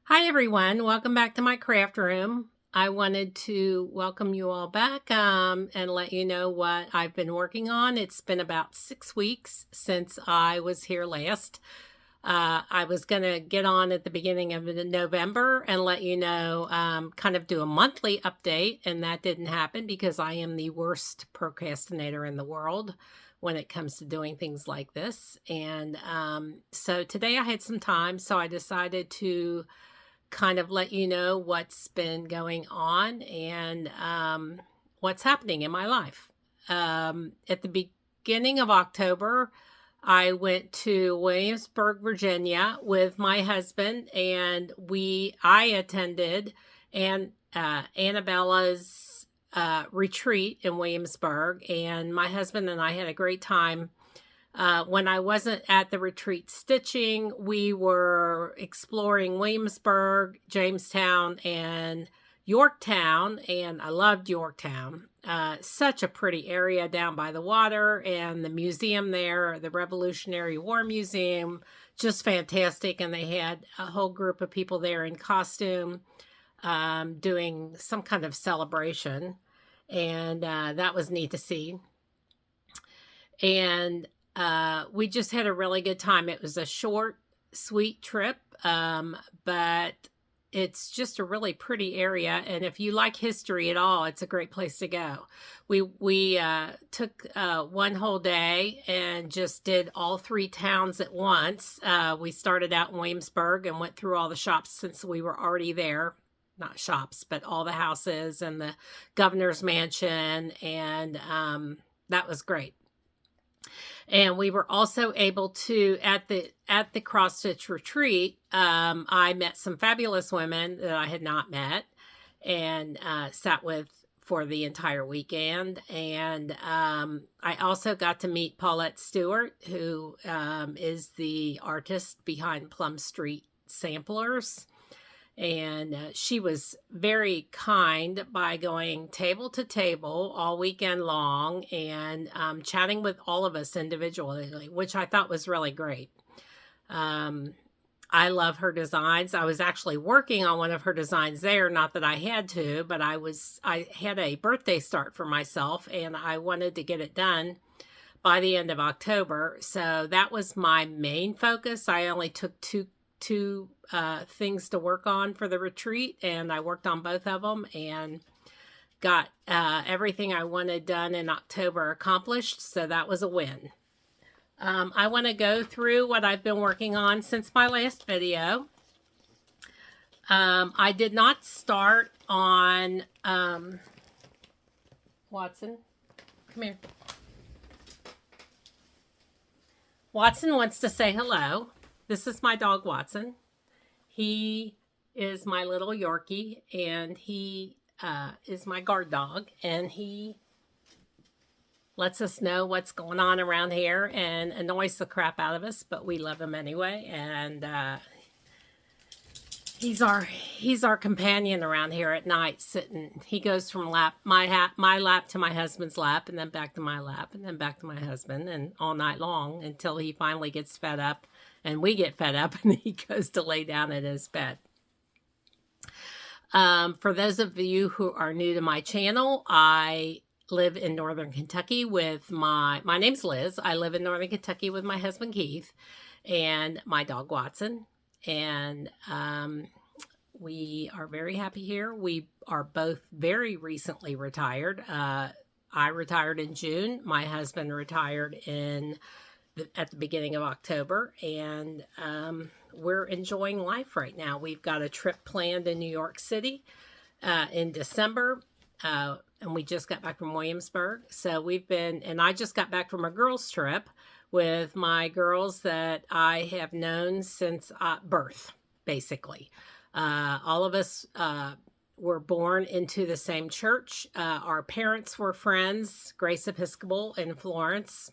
Hi everyone, welcome back to my craft room. I wanted to welcome you all back and let you know what I've been working on. It's been about 6 weeks since I was here last. I was going to get on at the beginning of November and let you know, kind of do a monthly update, and that didn't happen because I am the worst procrastinator in the world when it comes to doing things like this. And so today I had some time, so I decided to kind of let you know what's been going on and what's happening in my life. At the beginning of October, I went to Williamsburg, Virginia with my husband, and I attended Annabella's retreat in Williamsburg, and my husband and I had a great time. When I wasn't at the retreat stitching, we were exploring Williamsburg, Jamestown, and Yorktown, and I loved Yorktown. Such a pretty area down by the water, and the museum there, the Revolutionary War Museum, just fantastic. And they had a whole group of people there in costume doing some kind of celebration, and that was neat to see. And we just had a really good time. It was a short, sweet trip, but it's just a really pretty area. And if you like history at all, it's a great place to go. We took one whole day and just did all three towns at once. We started out in Williamsburg and went through all the shops since we were already there. Not shops, but all the houses and the governor's mansion. And that was great. And we were also able to, at the cross stitch retreat, I met some fabulous women that I had not met and sat with for the entire weekend. And I also got to meet Paulette Stewart, who is the artist behind Plum Street Samplers. And she was very kind by going table to table all weekend long and chatting with all of us individually, which I thought was really great. I love her designs. I was actually working on one of her designs there, not that I had to, but I had a birthday start for myself and I wanted to get it done by the end of October. So that was my main focus. I only took two things to work on for the retreat, and I worked on both of them and got everything I wanted done in October accomplished, so that was a win. I want to go through what I've been working on since my last video. I did not start on Watson, come here. Watson wants to say hello. This is my dog, Watson. He is my little Yorkie, and he is my guard dog, and he lets us know what's going on around here and annoys the crap out of us, but we love him anyway, and he's our companion around here at night, sitting. He goes from my lap to my husband's lap, and then back to my lap, and then back to my husband, and all night long until he finally gets fed up. And we get fed up and he goes to lay down in his bed. For those of you who are new to my channel, I live in Northern Kentucky with my name's Liz. I live in Northern Kentucky with my husband, Keith, and my dog, Watson. And we are very happy here. We are both very recently retired. I retired in June. My husband retired at the beginning of October, and we're enjoying life right now. We've got a trip planned in New York City in December, and we just got back from Williamsburg. So and I just got back from a girls' trip with my girls that I have known since birth, basically. All of us were born into the same church. Our parents were friends, Grace Episcopal in Florence.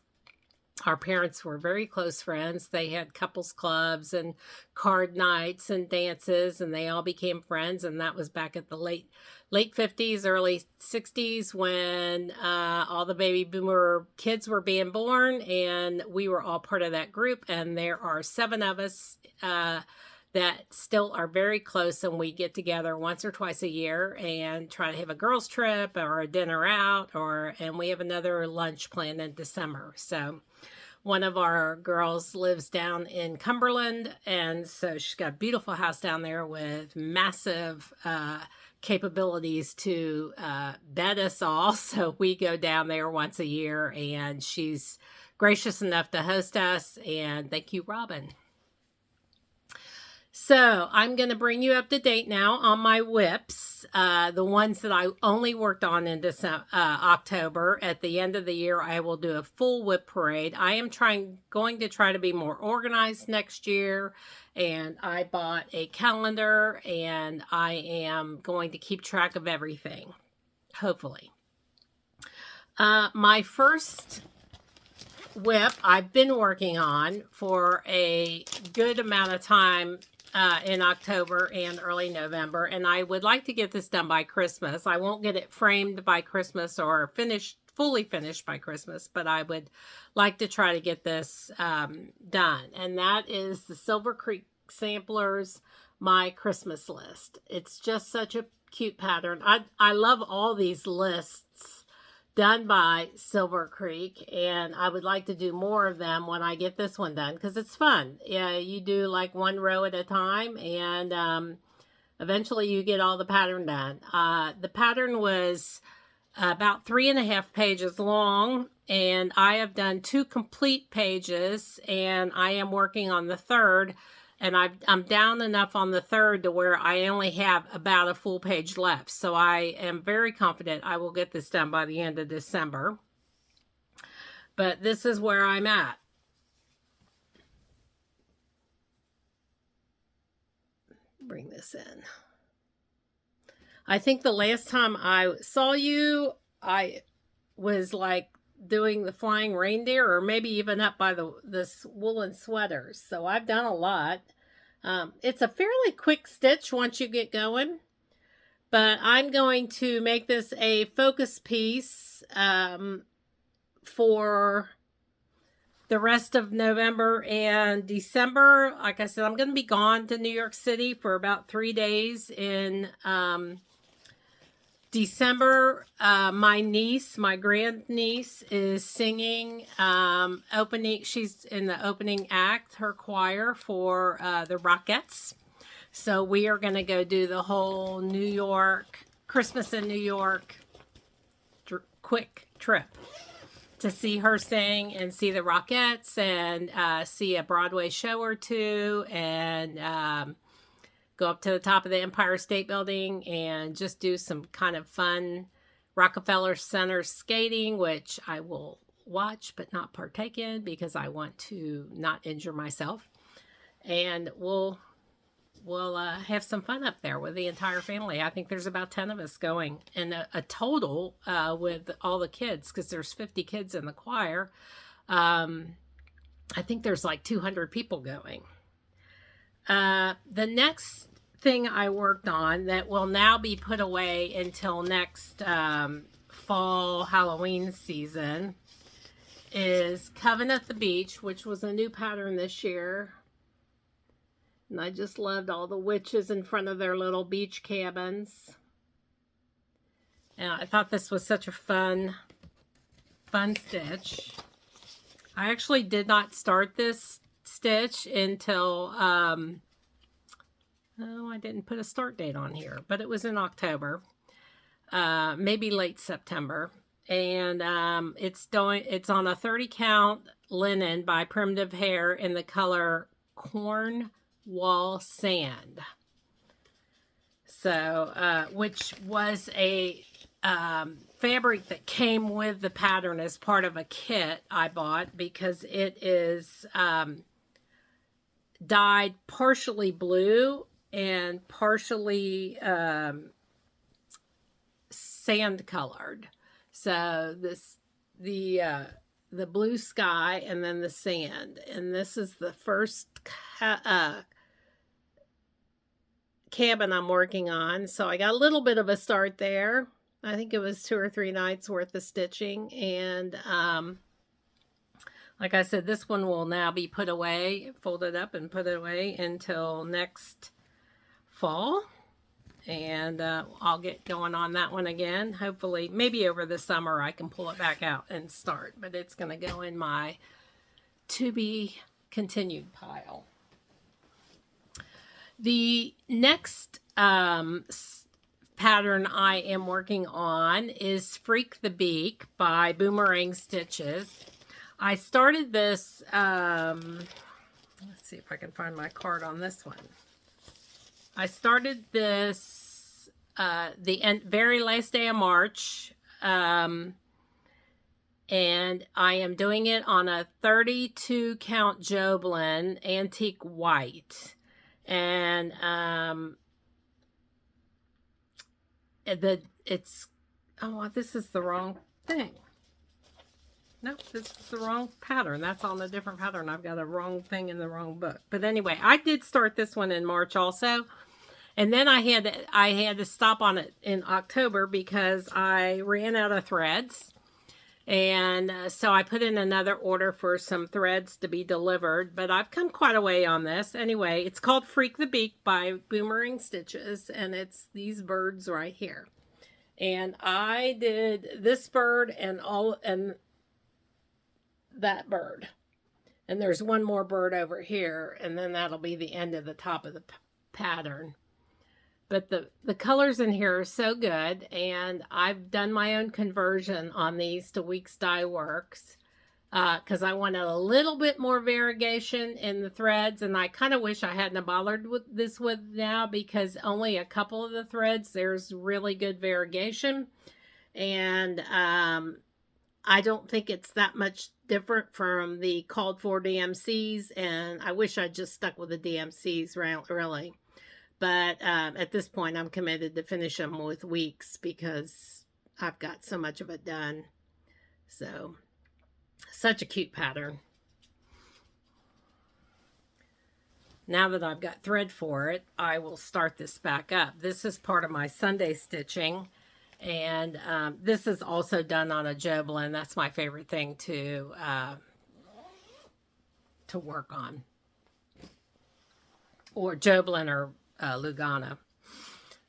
Our parents were very close friends. They had couples clubs and card nights and dances, and they all became friends. And that was back at the late 50s, early 60s when all the baby boomer kids were being born, and we were all part of that group. And there are 7 of us that still are very close, and we get together once or twice a year and try to have a girls trip or a dinner out, and we have another lunch planned in December. So one of our girls lives down in Cumberland, and so she's got a beautiful house down there with massive capabilities to bed us all. So we go down there once a year, and she's gracious enough to host us, and thank you, Robin. So I'm going to bring you up to date now on my whips, the ones that I only worked on in October. At the end of the year, I will do a full whip parade. I am going to try to be more organized next year, and I bought a calendar, and I am going to keep track of everything, hopefully. My first whip I've been working on for a good amount of time in October and early November, and I would like to get this done by Christmas. I won't get it framed by Christmas or fully finished by Christmas, but I would like to try to get this done, and that is the Silver Creek Samplers My Christmas List. It's just such a cute pattern. I love all these lists done by Silver Creek, and I would like to do more of them when I get this one done, because it's fun. Yeah, you do like one row at a time, and eventually you get all the pattern done. The pattern was about 3.5 pages long, and I have done 2 complete pages, and I am working on the third, and I'm down enough on the third to where I only have about a full page left. So I am very confident I will get this done by the end of December. But this is where I'm at. Bring this in. I think the last time I saw you, I was like doing the flying reindeer, or maybe even up by this woolen sweaters. So I've done a lot. It's a fairly quick stitch once you get going, but I'm going to make this a focus piece for the rest of November and December. Like I said, I'm going to be gone to New York City for about 3 days in December. My grandniece is singing opening. She's in the opening act, her choir for the Rockettes. So we are going to go do the whole New York, Christmas in New York quick trip to see her sing and see the Rockettes, and see a Broadway show or two, and go up to the top of the Empire State Building and just do some kind of fun Rockefeller Center skating, which I will watch but not partake in because I want to not injure myself. And we'll have some fun up there with the entire family. I think there's about 10 of us going, and a total with all the kids, because there's 50 kids in the choir. I think there's like 200 people going. The next thing I worked on that will now be put away until next fall Halloween season is Coven at the Beach, which was a new pattern this year. And I just loved all the witches in front of their little beach cabins. And I thought this was such a fun stitch. I actually did not start this stitch until, I didn't put a start date on here, but it was in October, maybe late September. And it's on a 30 count linen by Primitive Hair in the color Cornwall Sand. So, which was a fabric that came with the pattern as part of a kit I bought, because it is dyed partially blue and partially sand colored. So the blue sky and then the sand, and this is the first cabin I'm working on. So I got a little bit of a start there. I think it was 2 or 3 nights worth of stitching, and Like I said, this one will now be put away, folded up and put away until next fall. And I'll get going on that one again. Hopefully, maybe over the summer I can pull it back out and start. But it's going to go in my to be continued pile. The next pattern I am working on is Freak the Beak by Boomerang Stitches. I started this, let's see if I can find my card on this one. I started this the very last day of March, and I am doing it on a 32 count Joblin antique white. And this is the wrong thing. Nope, this is the wrong pattern. That's on a different pattern. I've got a wrong thing in the wrong book. But anyway, I did start this one in March also. And then I had to stop on it in October because I ran out of threads. And so I put in another order for some threads to be delivered. But I've come quite a way on this. Anyway, it's called Freak the Beak by Boomerang Stitches. And it's these birds right here. And I did this bird and that bird. And there's one more bird over here. And then that'll be the end of the top of the pattern. But the colors in here are so good, and I've done my own conversion on these to Weeks Dye Works because I wanted a little bit more variegation in the threads, and I kind of wish I hadn't bothered with this now because only a couple of the threads, there's really good variegation, and I don't think it's that much different from the called for DMCs, and I wish I'd just stuck with the DMCs, really. But at this point, I'm committed to finish them with Weeks because I've got so much of it done. So, such a cute pattern. Now that I've got thread for it, I will start this back up. This is part of my Sunday stitching. And this is also done on a Joblin. That's my favorite thing to work on. Or Joblin or Lugana.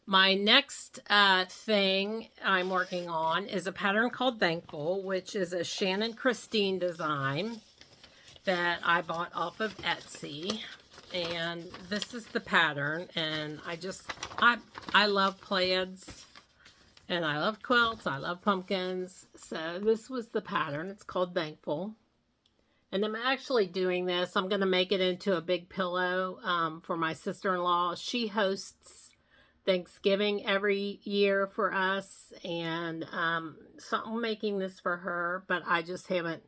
My next thing I'm working on is a pattern called Thankful, which is a Shannon Christine design that I bought off of Etsy. And this is the pattern. And I love plaids. And I love quilts. I love pumpkins. So this was the pattern. It's called Thankful. And I'm actually doing this. I'm going to make it into a big pillow for my sister-in-law. She hosts Thanksgiving every year for us. And so I'm making this for her. But I just haven't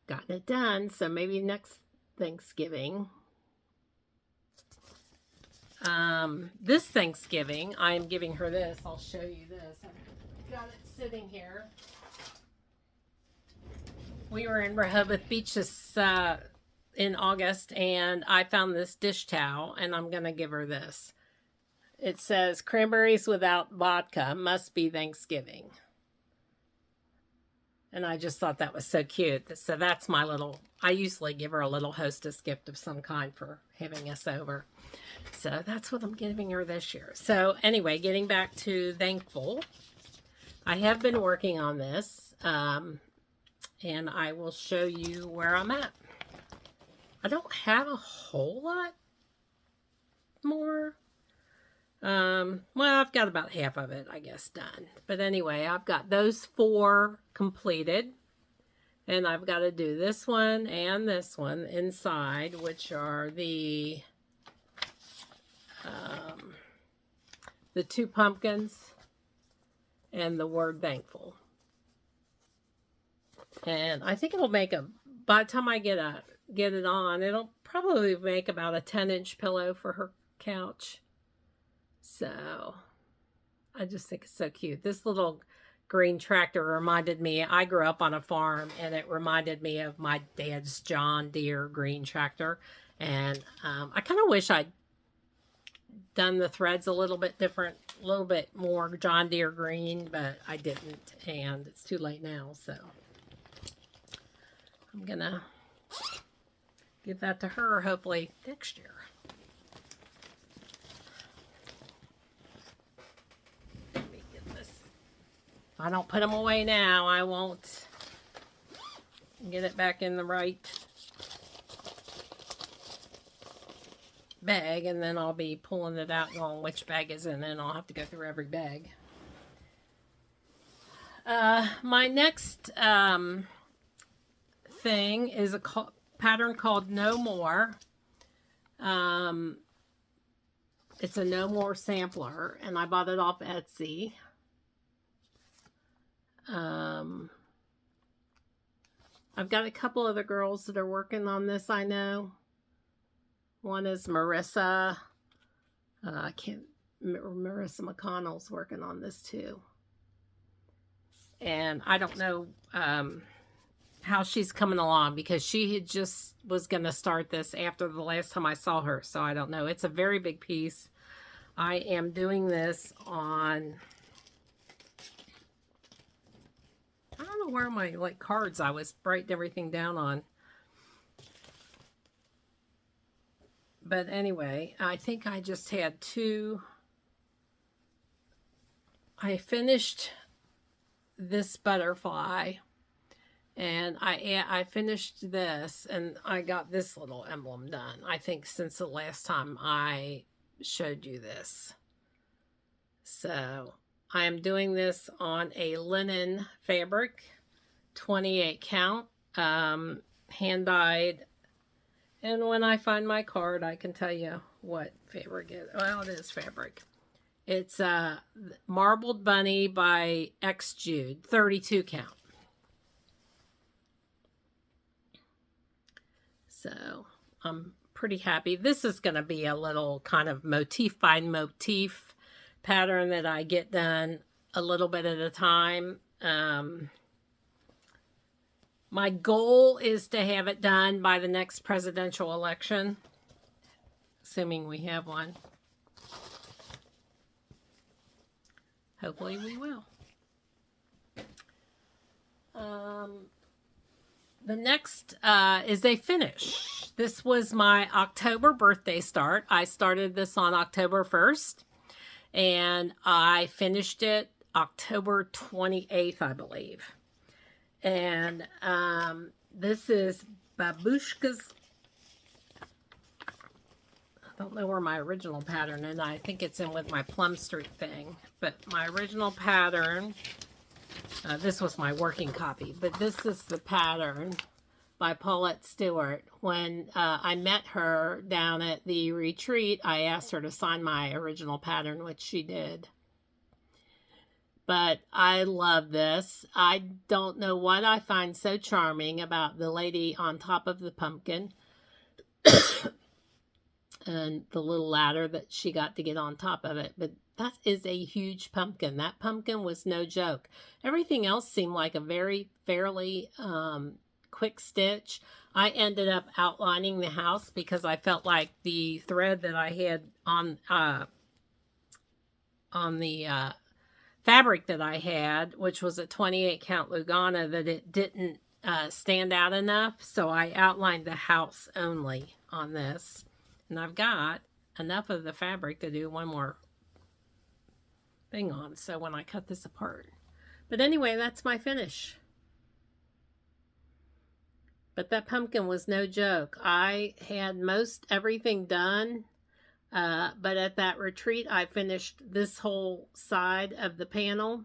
gotten it done. So maybe next Thanksgiving. This Thanksgiving, I'm giving her this. I'll show you this. I've got it sitting here. We were in Rehoboth Beach this in August, and I found this dish towel, and I'm going to give her this. It says, cranberries without vodka must be Thanksgiving. And I just thought that was so cute. So that's my little, I usually give her a little hostess gift of some kind for having us over. So that's what I'm giving her this year. So anyway, getting back to Thankful. I have been working on this. And I will show you where I'm at. I don't have a whole lot more. Well, I've got about half of it, I guess, done. But anyway, I've got those 4 completed. And I've got to do this one and this one inside, which are the 2 pumpkins and the word Thankful. And I think it'll make by the time I get it on, it'll probably make about a 10-inch pillow for her couch. So, I just think it's so cute. This little green tractor reminded me, I grew up on a farm, and it reminded me of my dad's John Deere green tractor. And I kind of wish I'd done the threads a little bit different, a little bit more John Deere green, but I didn't, and it's too late now, so I'm gonna Give that to her, hopefully, next year. Let me get this. If I don't put them away now, I won't get it back in the right bag, and then I'll be pulling it out going which bag is in it, and I'll have to go through every bag. My next thing is a pattern called No More. It's a No More sampler, and I bought it off Etsy. I've got a couple other girls that are working on this, I know. One is Marissa. Marissa McConnell's working on this too. And I don't know how she's coming along, because she had just was going to start this after the last time I saw her. So I don't know. It's a very big piece. I am doing this on, I don't know where my cards I was writing everything down on. But anyway, I think I just had two. I finished this butterfly, and I finished this, and I got this little emblem done, I think, since the last time I showed you this. So I am doing this on a linen fabric, 28 count, hand dyed. And when I find my card, I can tell you what fabric it is. Well, it is fabric. It's Marbled Bunny by X Jude, 32 count. So I'm pretty happy. This is going to be a little kind of motif by motif pattern that I get done a little bit at a time. My goal is to have it done by the next presidential election, assuming we have one. Hopefully we will. The next is a finish. This was my October birthday start. I started this on October 1st, and I finished it October 28th, I believe. And this is Babushka's. I don't know where my original pattern is. I think it's in with my Plum Street thing. But my original pattern, this was my working copy. But this is the pattern by Paulette Stewart. When I met her down at the retreat, I asked her to sign my original pattern, which she did. But I love this. I don't know what I find so charming about the lady on top of the pumpkin and the little ladder that she got to get on top of it. But that is a huge pumpkin. That pumpkin was no joke. Everything else seemed like a fairly quick stitch. I ended up outlining the house because I felt like the thread that I had on the fabric that I had, which was a 28 count Lugana, that it didn't stand out enough. So I outlined the house only on this. And I've got enough of the fabric to do one more thing on. So when I cut this apart. But anyway, that's my finish. But that pumpkin was no joke. I had most everything done. But at that retreat, I finished this whole side of the panel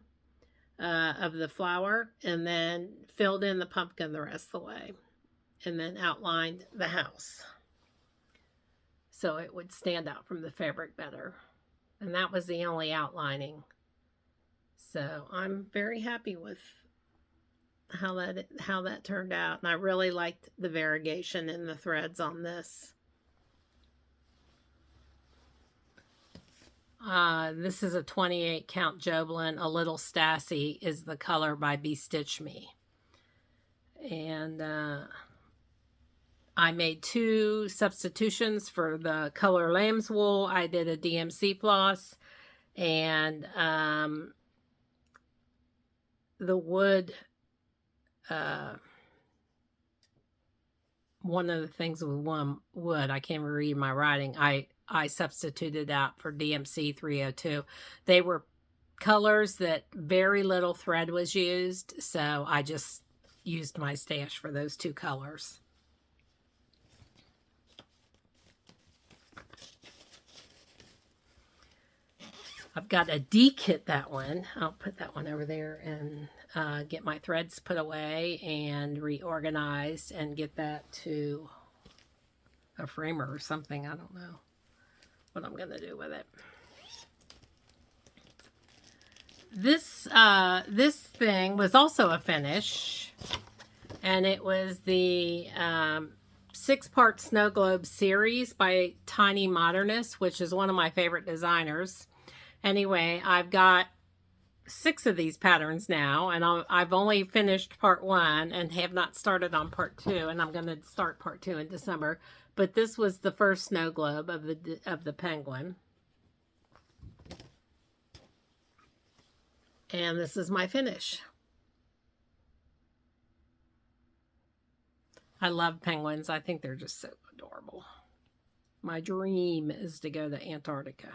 of the flower, and then filled in the pumpkin the rest of the way, and then outlined the house so it would stand out from the fabric better. And that was the only outlining. So I'm very happy with how that turned out, and I really liked the variegation in the threads on this. This is a 28 count Joblin. A Little Stassi is the color by Bestitch Me. And I made 2 substitutions for the color lamb's wool. I did a DMC floss, and the wood one of the things with one wood, I can't even read my writing, I substituted out for DMC 302. They were colors that very little thread was used, so I just used my stash for those two colors. I've got a D-kit that one. I'll put that one over there and get my threads put away and reorganized and get that to a framer or something. I don't know what I'm going to do with it. This thing was also a finish, and it was the 6-part Snow Globe series by Tiny Modernist, which is one of my favorite designers. Anyway, I've got 6 of these patterns now, and I've only finished part 1 and have not started on part 2, and I'm going to start part 2 in December. But this was the first snow globe of the penguin. And this is my finish. I love penguins. I think they're just so adorable. My dream is to go to Antarctica.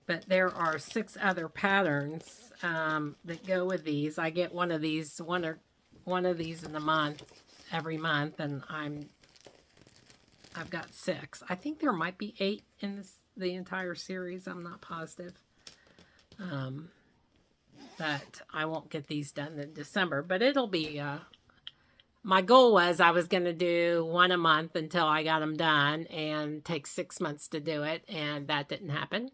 But there are 6 other patterns that go with these. I get one of these in the month, every month, and I've got 6. I think there might be 8 in the entire series. I'm not positive. But I won't get these done in December. But it'll be, my goal was I was going to do 1 a month until I got them done and take 6 months to do it. And that didn't happen.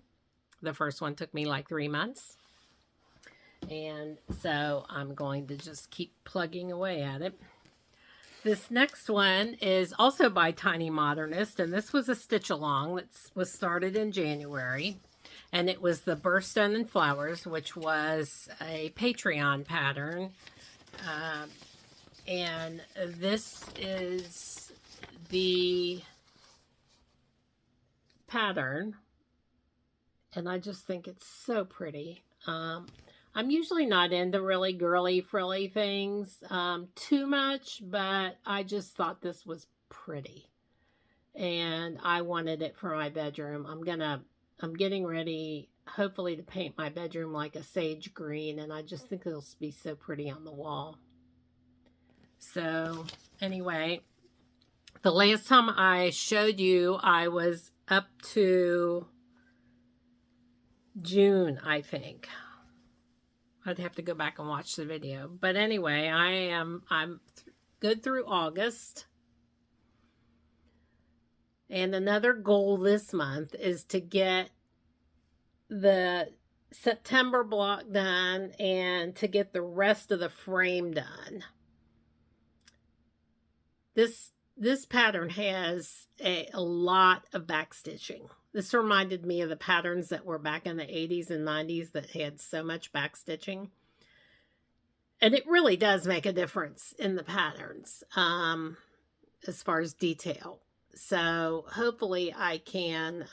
The first one took me like 3 months. And so I'm going to just keep plugging away at it. This next one is also by Tiny Modernist. And this was a stitch along that was started in January. And it was the Birthstone and Flowers, which was a Patreon pattern. And this is the pattern. And I just think it's so pretty. I'm usually not into really girly, frilly things too much, but I just thought this was pretty. And I wanted it for my bedroom. I'm getting ready, hopefully, to paint my bedroom like a sage green, and I just think it'll be so pretty on the wall. So, anyway, the last time I showed you, I was up to June, I think. I'd have to go back and watch the video. But anyway, I'm good through August. And another goal this month is to get the September block done and to get the rest of the frame done. This pattern has a lot of back stitching. This reminded me of the patterns that were back in the 80s and 90s that had so much back stitching. And it really does make a difference in the patterns as far as detail. So hopefully I can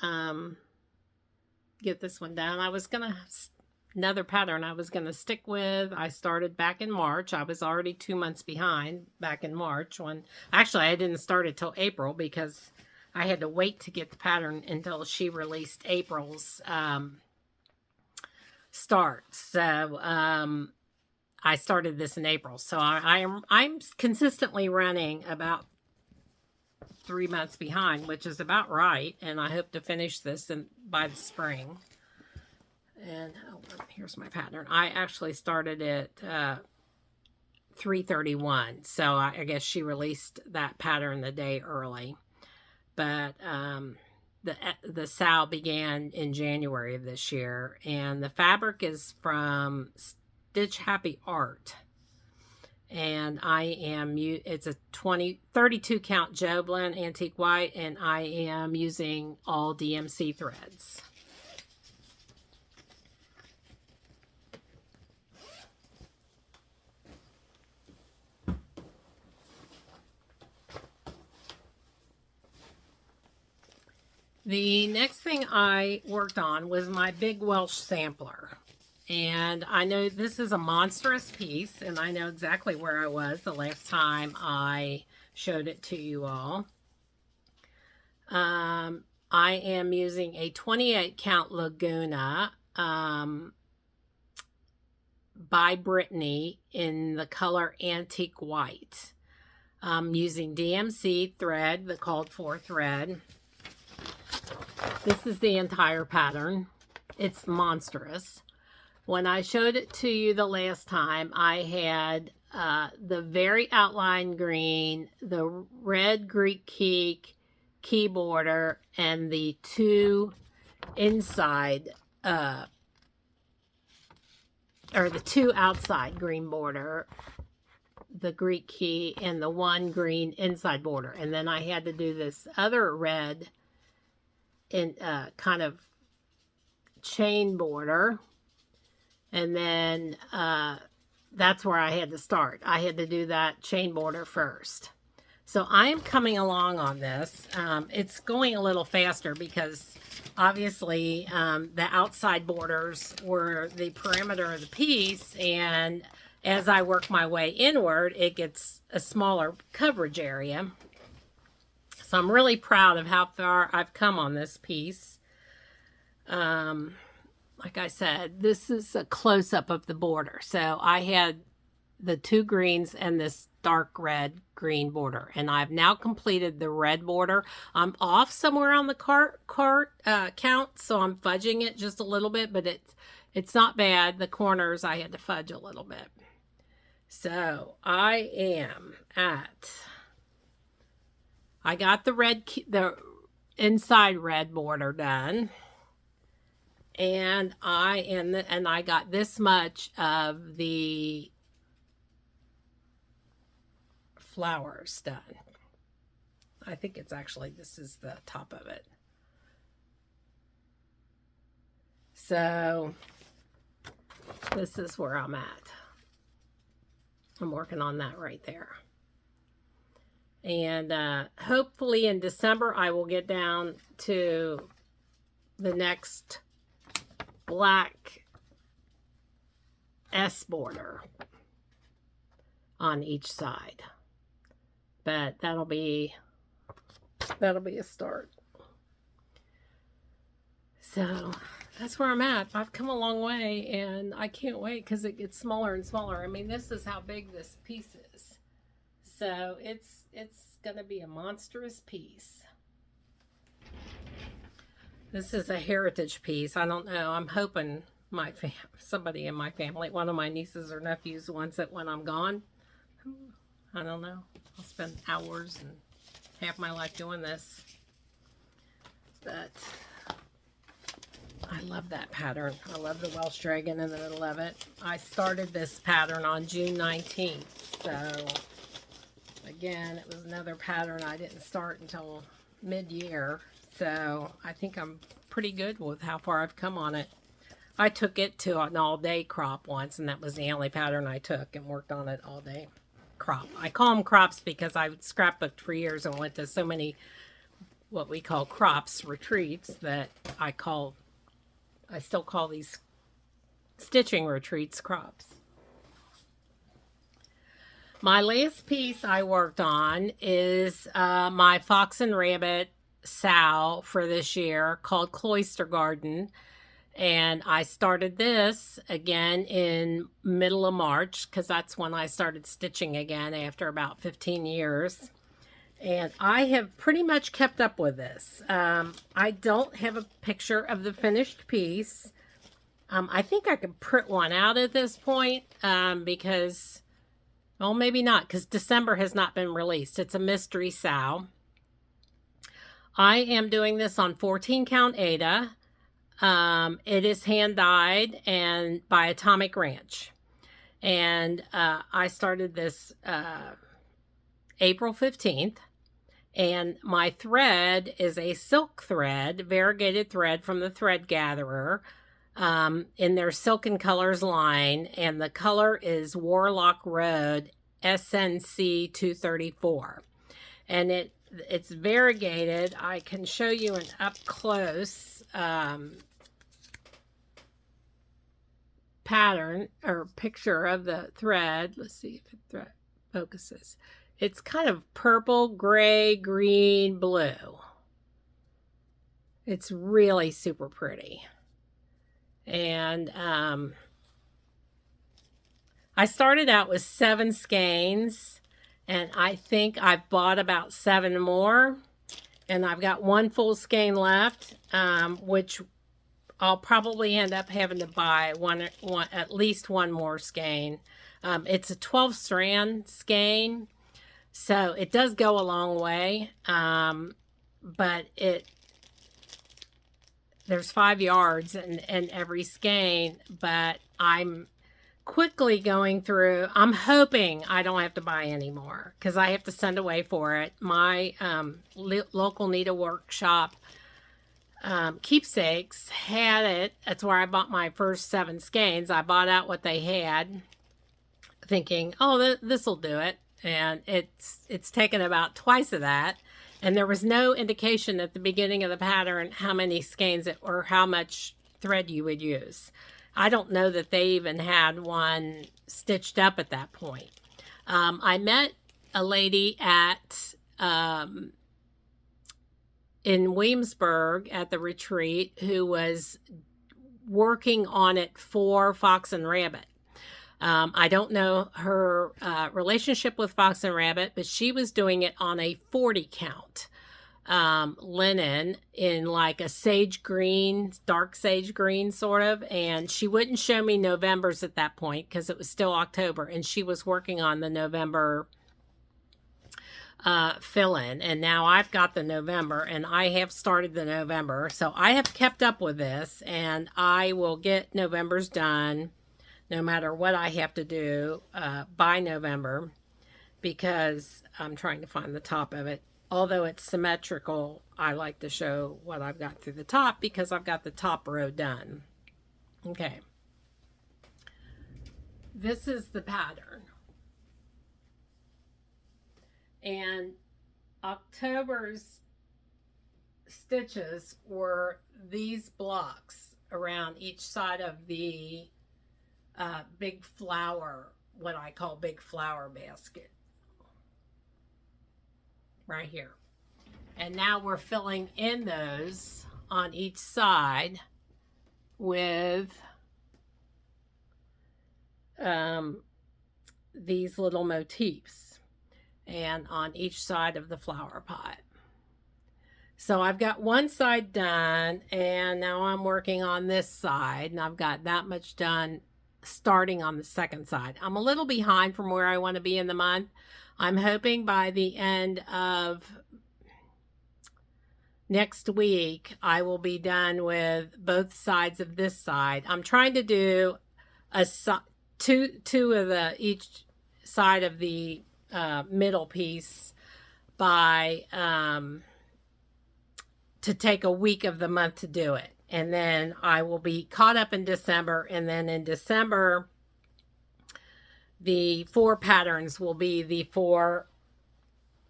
get this one done. Another pattern I was going to stick with. I started back in March. I was already 2 months behind back in March. Actually, I didn't start it till April because I had to wait to get the pattern until she released April's start. So I started this in April. So I'm consistently running about 3 months behind, which is about right. And I hope to finish this by the spring. And here's my pattern. I actually started at 3/31. So I guess she released that pattern the day early. But the sow began in January of this year. And the fabric is from Stitch Happy Art. And it's a 32 count Joblin antique white, and I am using all DMC threads. The next thing I worked on was my big Welsh sampler. And I know this is a monstrous piece, and I know exactly where I was the last time I showed it to you all. I am using a 28 count Laguna by Brittany in the color Antique White. I'm using DMC thread, the called for thread. This is the entire pattern. It's monstrous. When I showed it to you the last time, I had the very outline green, the red Greek key border, and the two inside, or the two outside green border, the Greek key, and the one green inside border. And then I had to do this other red in kind of chain border. And then that's where I had to start. I had to do that chain border first. So I am coming along on this. It's going a little faster because obviously the outside borders were the perimeter of the piece, and as I work my way inward, it gets a smaller coverage area. So I'm really proud of how far I've come on this piece. Like I said, this is a close-up of the border. So I had the two greens and this dark red green border, and I've now completed the red border. I'm off somewhere on the cart count, so I'm fudging it just a little bit, but it's not bad. The corners I had to fudge a little bit. So I am at, I got the inside red border done. And I got this much of the flowers done. I think it's actually, this is the top of it. So this is where I'm at. I'm working on that right there. And hopefully in December I will get down to the next black S border on each side, but that'll be a start. So that's where I'm at. I've come a long way, and I can't wait because it gets smaller and smaller. I mean, this is how big this piece is, so it's gonna be a monstrous piece. This is a heritage piece. I don't know. I'm hoping somebody in my family, one of my nieces or nephews, wants it when I'm gone. I don't know. I'll spend hours and half my life doing this. But I love that pattern. I love the Welsh dragon in the middle of it. I started this pattern on June 19th. So again, it was another pattern I didn't start until mid-year. So I think I'm pretty good with how far I've come on it. I took it to an all-day crop once, and that was the only pattern I took and worked on it all day. Crop. I call them crops because I scrapbooked for years and went to so many what we call crops retreats that I still call these stitching retreats crops. My last piece I worked on is my Fox and Rabbit sow for this year called Cloister Garden, and I started this again in middle of March because that's when I started stitching again after about 15 years, and I have pretty much kept up with this. I don't have a picture of the finished piece. I think I could print one out at this point because, well, maybe not, because December has not been released. It's a mystery sow. I am doing this on 14 count Aida. It is hand dyed and by Atomic Ranch. And I started this April 15th. And my thread is a silk thread, variegated thread from the Thread Gatherer in their Silken Colors line. And the color is Warlock Road SNC 234. And it's variegated. I can show you an up close pattern or picture of the thread. Let's see if it focuses. It's kind of purple, gray, green, blue. It's really super pretty. And I started out with 7 skeins, and I think I've bought about 7 more, and I've got 1 full skein left, which I'll probably end up having to buy at least 1 more skein. It's a 12 strand skein, so it does go a long way, but there's 5 yards in every skein, but I'm quickly going through. I'm hoping I don't have to buy any more because I have to send away for it. My local needlework shop, Keepsakes, had it. That's where I bought my first 7 skeins. I bought out what they had, thinking, oh, this will do it. And it's taken about twice of that. And there was no indication at the beginning of the pattern how many skeins or how much thread you would use. I don't know that they even had one stitched up at that point. I met a lady in Williamsburg at the retreat who was working on it for Fox and Rabbit. I don't know her relationship with Fox and Rabbit, but she was doing it on a 40 count linen in like a sage green, dark sage green sort of. And she wouldn't show me November's at that point because it was still October, and she was working on the November fill-in. And now I've got the November, and I have started the November. So I have kept up with this, and I will get November's done no matter what I have to do by November, because I'm trying to find the top of it. Although it's symmetrical, I like to show what I've got through the top because I've got the top row done. Okay. This is the pattern. And October's stitches were these blocks around each side of the big flower, what I call big flower basket. Right here. And now we're filling in those on each side with these little motifs, and on each side of the flower pot. So I've got one side done, and now I'm working on this side, and I've got that much done starting on the second side. I'm a little behind from where I want to be in the month. I'm hoping by the end of next week, I will be done with both sides of this side. I'm trying to do two of each side of the middle piece by to take a week of the month to do it. And then I will be caught up in December. And then in December, the 4 patterns will be the 4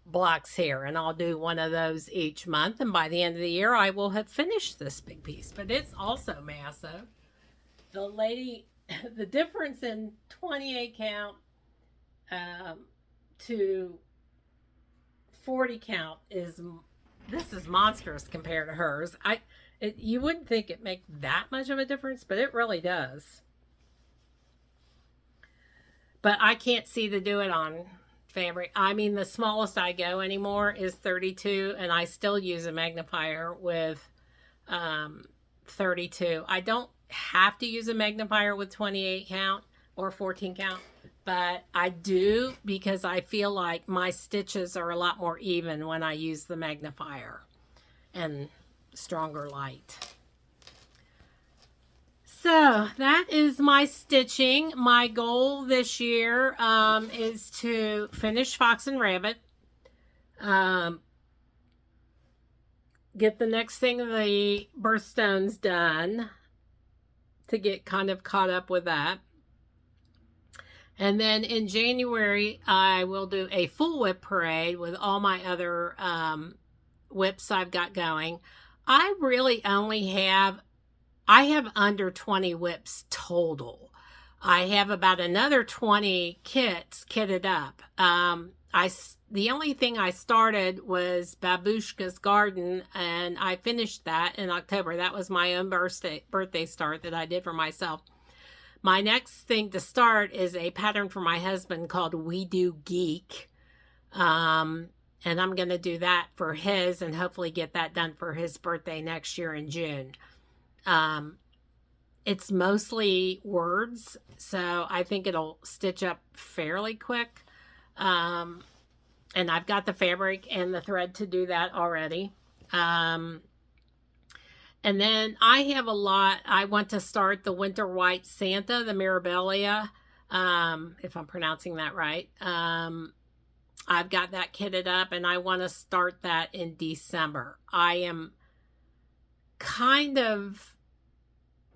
blocks here. And I'll do one of those each month. And by the end of the year, I will have finished this big piece. But it's also massive. The difference in 28 count to 40 count is monstrous compared to hers. You wouldn't think it make that much of a difference, but it really does. But I can't see to do it on fabric. I mean, the smallest I go anymore is 32, and I still use a magnifier with 32. I don't have to use a magnifier with 28 count or 14 count, but I do because I feel like my stitches are a lot more even when I use the magnifier and stronger light. So that is my stitching. My goal this year is to finish Fox and Rabbit, get the next thing, the birthstones, done, to get kind of caught up with that. And then in January, I will do a full whip parade with all my other whips I've got going. I really only have under 20 whips total. I have about another 20 kits kitted up. The only thing I started was Babushka's Garden, and I finished that in October. That was my own birthday start that I did for myself. My next thing to start is a pattern for my husband called We Do Geek. And I'm going to do that for his and hopefully get that done for his birthday next year in June. It's mostly words, so I think it'll stitch up fairly quick. And I've got the fabric and the thread to do that already. And then I have a lot. I want to start the Winter White Santa, the Mirabilia, if I'm pronouncing that right. I've got that kitted up, and I want to start that in December. I am kind of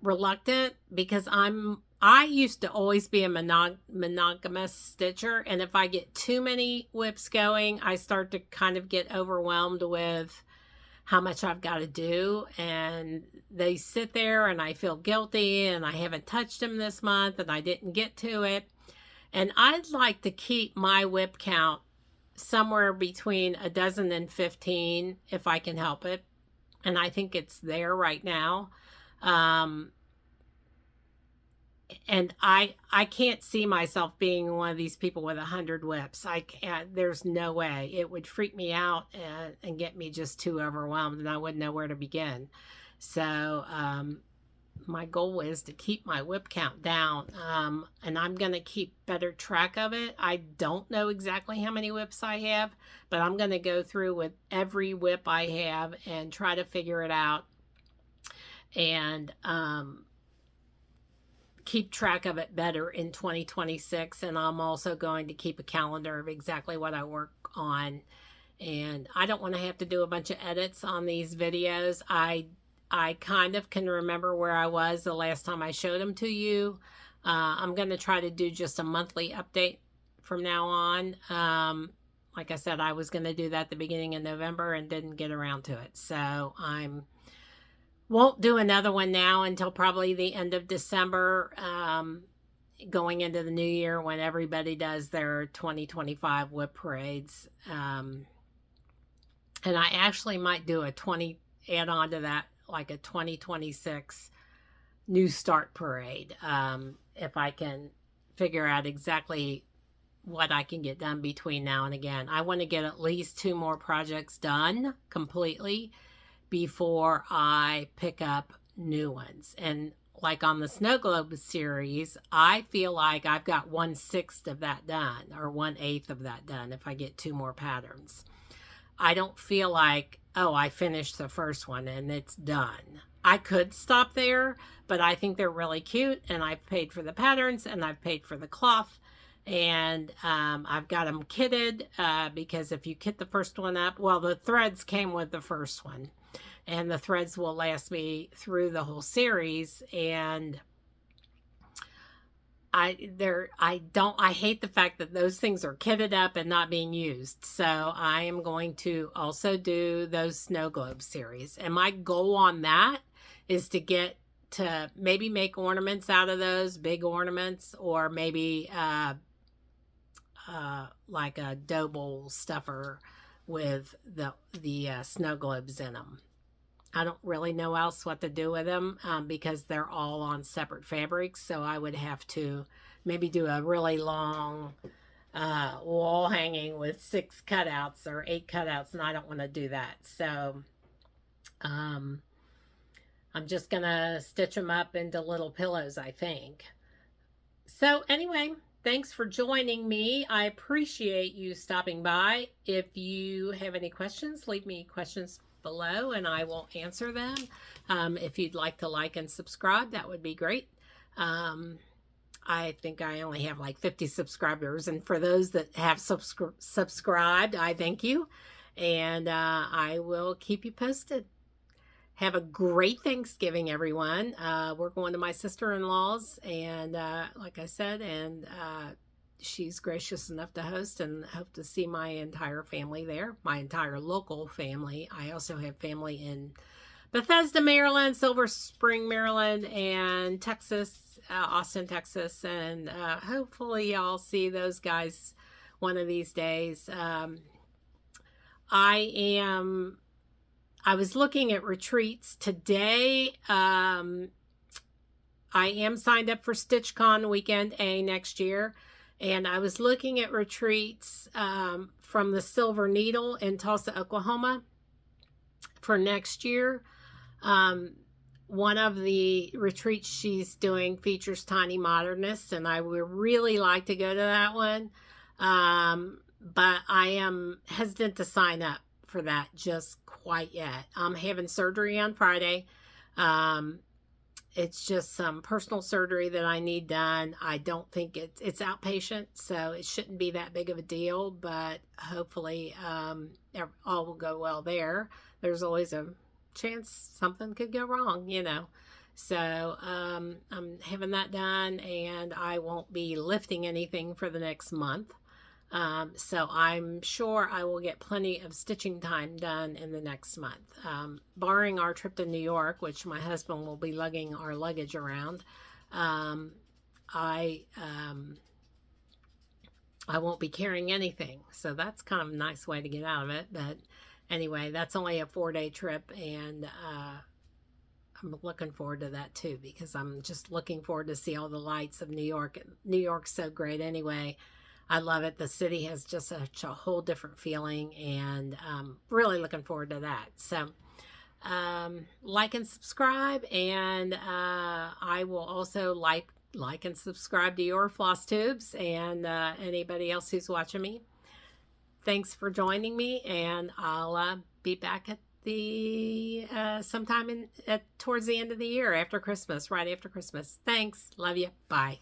reluctant because I used to always be a monogamous stitcher, and if I get too many whips going, I start to kind of get overwhelmed with how much I've got to do, and they sit there and I feel guilty, and I haven't touched them this month and I didn't get to it. And I'd like to keep my whip count somewhere between a dozen and 15 if I can help it, and I think it's there right now. And I can't see myself being one of these people with 100 whips. I can't. There's no way. It would freak me out and get me just too overwhelmed, and I wouldn't know where to begin. So my goal is to keep my whip count down, and I'm going to keep better track of it. I don't know exactly how many whips I have, but I'm going to go through with every whip I have and try to figure it out, and keep track of it better in 2026. And I'm also going to keep a calendar of exactly what I work on. And I don't want to have to do a bunch of edits on these videos. I kind of can remember where I was the last time I showed them to you. I'm going to try to do just a monthly update from now on. Like I said, I was going to do that at the beginning of November and didn't get around to it. So won't do another one now until probably the end of December, going into the new year when everybody does their 2025 whip parades. And I actually might do add on to that, like a 2026 new start parade, if I can figure out exactly what I can get done between now and again. I want to get at least 2 more projects done completely before I pick up new ones. And like on the Snow Globe series, I feel like I've got 1/6 of that done, or 1/8 of that done if I get 2 more patterns. I don't feel like, oh, I finished the first one and it's done. I could stop there, but I think they're really cute, and I've paid for the patterns and I've paid for the cloth, and I've got them kitted, because if you kit the first one up, well, the threads came with the first one, and the threads will last me through the whole series. And I hate the fact that those things are kitted up and not being used. So I am going to also do those Snow Globe series. And my goal on that is to get to maybe make ornaments out of those, big ornaments, or maybe like a dough bowl stuffer with the snow globes in them. I don't really know else what to do with them, because they're all on separate fabrics. So I would have to maybe do a really long wall hanging with 6 cutouts or 8 cutouts, and I don't want to do that. So I'm just going to stitch them up into little pillows, I think. So anyway, thanks for joining me. I appreciate you stopping by. If you have any questions, leave me questions below and I will answer them. If you'd like to like and subscribe, that would be great. I think I only have like 50 subscribers, and for those that have subscribed, I thank you, and I will keep you posted. Have a great Thanksgiving, everyone. We're going to my sister-in-law's, and like I said, and she's gracious enough to host, and hope to see my entire family there, my entire local family. I also have family in Bethesda, Maryland, Silver Spring, Maryland, and Texas, Austin, Texas. And hopefully I'll see those guys one of these days. I was looking at retreats today. I am signed up for StitchCon Weekend A next year. And I was looking at retreats from the Silver Needle in Tulsa, Oklahoma for next year. One of the retreats she's doing features tiny modernists, and I would really like to go to that one. But I am hesitant to sign up for that just quite yet. I'm having surgery on Friday. It's just some personal surgery that I need done. I don't think it's outpatient, so it shouldn't be that big of a deal, but hopefully all will go well there. There's always a chance something could go wrong, you know. So I'm having that done, and I won't be lifting anything for the next month. So I'm sure I will get plenty of stitching time done in the next month. Barring our trip to New York, which my husband will be lugging our luggage around, I won't be carrying anything. So that's kind of a nice way to get out of it. But anyway, that's only a 4-day trip, and I'm looking forward to that too, because I'm just looking forward to see all the lights of New York. New York's so great anyway. I love it. The city has just such a whole different feeling, and really looking forward to that. So like and subscribe, and I will also like and subscribe to your floss tubes and anybody else who's watching me. Thanks for joining me, and I'll be back at the sometime towards the end of the year after Christmas, right after Christmas. Thanks. Love you. Bye.